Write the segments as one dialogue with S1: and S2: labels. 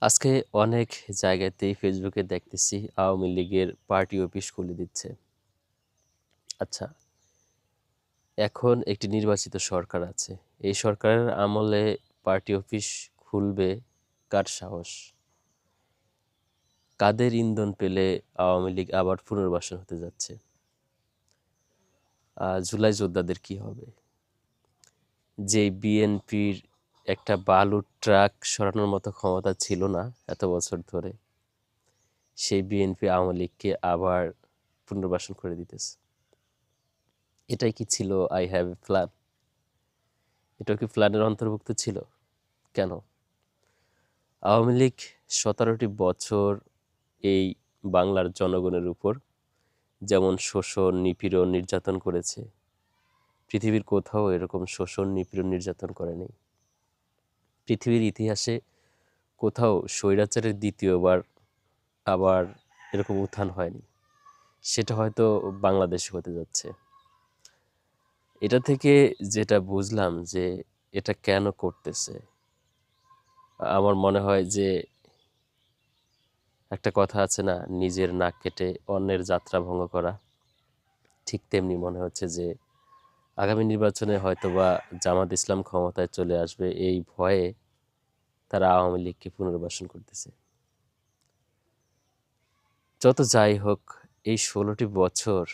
S1: আজকে অনেক জায়গাতেই ফেসবুকে দেখতেছি আওয়ামী লীগের পার্টি অফিস খুলে দিচ্ছে। আচ্ছা, এখন একটি নির্বাচিত সরকার আছে। এই সরকারের আমলে পার্টি অফিস খুলবে কার সাহস? কাদের ইন্ধন পেলে আওয়ামী লীগ আবার পুনর্বাসন হতে যাচ্ছে? জুলাই যোদ্ধাদের কি হবে? যে বিএনপির একটা বালুর ট্রাক সরানোর মতো ক্ষমতা ছিল না এত বছর ধরে, সেই বিএনপি আওয়ামী লীগকে আবার পুনর্বাসন করে দিতেছে। এটাই কি ছিল আই হ্যাভ এ প্ল্যান? এটাও কি প্ল্যানের অন্তর্ভুক্ত ছিল? কেন? আওয়ামী লীগ ১৭টি বছর এই বাংলার জনগণের উপর যেমন শোষণ, নিপীড়ন, নির্যাতন করেছে, পৃথিবীর কোথাও এরকম শোষণ, নিপীড়ন, নির্যাতন করেনি। পৃথিবীর ইতিহাসে কোথাও স্বৈরাচারের দ্বিতীয়বার আবার এরকম উত্থান হয়নি। সেটা হয়তো বাংলাদেশে হতে যাচ্ছে। এটা থেকে যেটা বুঝলাম যে এটা কেন করতেছে, আমার মনে হয় যে একটা কথা আছে না, নিজের নাক কেটে অন্যের যাত্রা ভঙ্গ করা। ঠিক তেমনি মনে হচ্ছে যে আগামী নির্বাচনে হয়তোবা জামাত ইসলাম ক্ষমতায় চলে আসবে, এই ভয়ে তারা আওয়ামী লীগকে পুনর্বাসন করতেছে। যত যাই হোক, এই ১৬টি বছর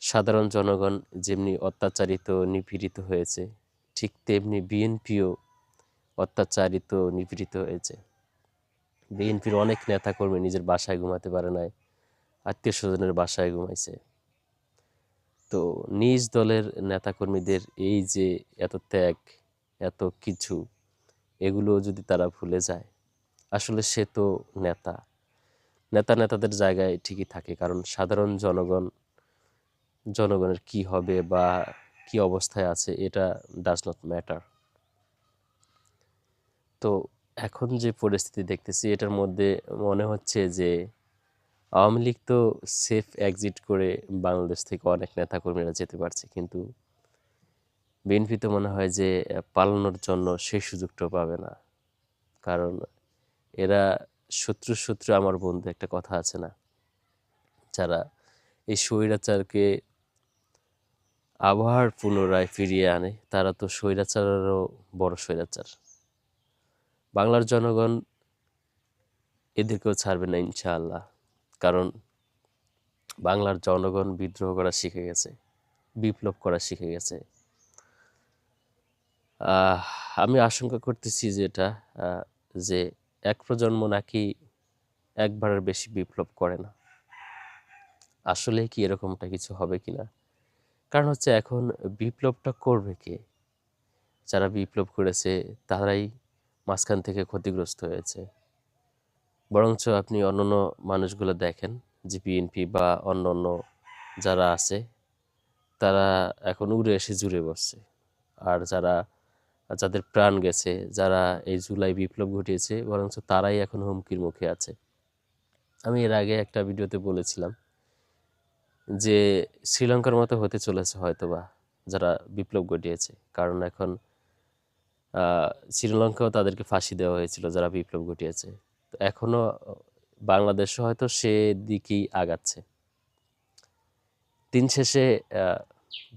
S1: সাধারণ জনগণ যেমনি অত্যাচারিত, নিপীড়িত হয়েছে, ঠিক তেমনি বিএনপিও অত্যাচারিত, নিপীড়িত হয়েছে। বিএনপির অনেক নেতাকর্মী নিজের বাসায় ঘুমাতে পারে নাই, আত্মীয় স্বজনের বাসায় ঘুমাইছে। তো নিজ দলের নেতাকর্মীদের এই যে এত ত্যাগ, এত কিছু, এগুলো যদি তারা ভুলে যায়, আসলে সে তো নেতা। নেতাদের জায়গায় ঠিকই থাকে, কারণ সাধারণ জনগণের কি হবে বা কি অবস্থায় আছে এটা ডাজ নট ম্যাটার। তো এখন যে পরিস্থিতি দেখতেছি, এটার মধ্যে মনে হচ্ছে যে আওয়ামী লীগ তো সেফ এক্সিট করে বাংলাদেশ থেকে অনেক নেতাকর্মীরা যেতে পারছে, কিন্তু বিএনপি তো মনে হয় যে পালানোর জন্য সেই সুযোগটাও পাবে না। কারণ এরা শত্রু আমার বন্ধু, একটা কথা আছে না, যারা এই স্বৈরাচারকে আবার পুনরায় ফিরিয়ে আনে, তারা তো স্বৈরাচারেরও বড় স্বৈরাচার। বাংলার জনগণ এদেরকেও ছাড়বে না ইনশাআল্লাহ। কারণ বাংলার জনগণ বিদ্রোহ করা শিখে গেছে, বিপ্লব করা শিখে গেছে। আহ, আমি আশঙ্কা করতেছি যেটা, যে এক প্রজন্ম নাকি একবারের বেশি বিপ্লব করে না। আসলে কি এরকমটা কিছু হবে কিনা? কারণ হচ্ছে এখন বিপ্লবটা করবে কে? যারা বিপ্লব করেছে তারাই মাঝখান থেকে ক্ষতিগ্রস্ত হয়েছে। বরঞ্চ আপনি অন্যান্য মানুষগুলো দেখেন, যে বিএনপি বা অন্য যারা আছে, তারা এখন উড়ে এসে জুড়ে বসছে। আর যাদের প্রাণ গেছে, যারা এই জুলাই বিপ্লব ঘটিয়েছে, বরঞ্চ তারাই এখন হুমকির মুখে আছে। আমি এর আগে একটা ভিডিওতে বলেছিলাম যে শ্রীলঙ্কার মতো হতে চলেছে হয়তোবা যারা বিপ্লব ঘটিয়েছে। কারণ এখন শ্রীলঙ্কাও তাদেরকে ফাঁসি দেওয়া হয়েছিল যারা বিপ্লব ঘটিয়েছে। তো এখনো বাংলাদেশও হয়তো সে দিকেই আগাচ্ছে। দিন শেষে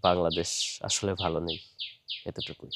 S1: বাংলাদেশ আসলে ভালো নেই, এতটুকুই।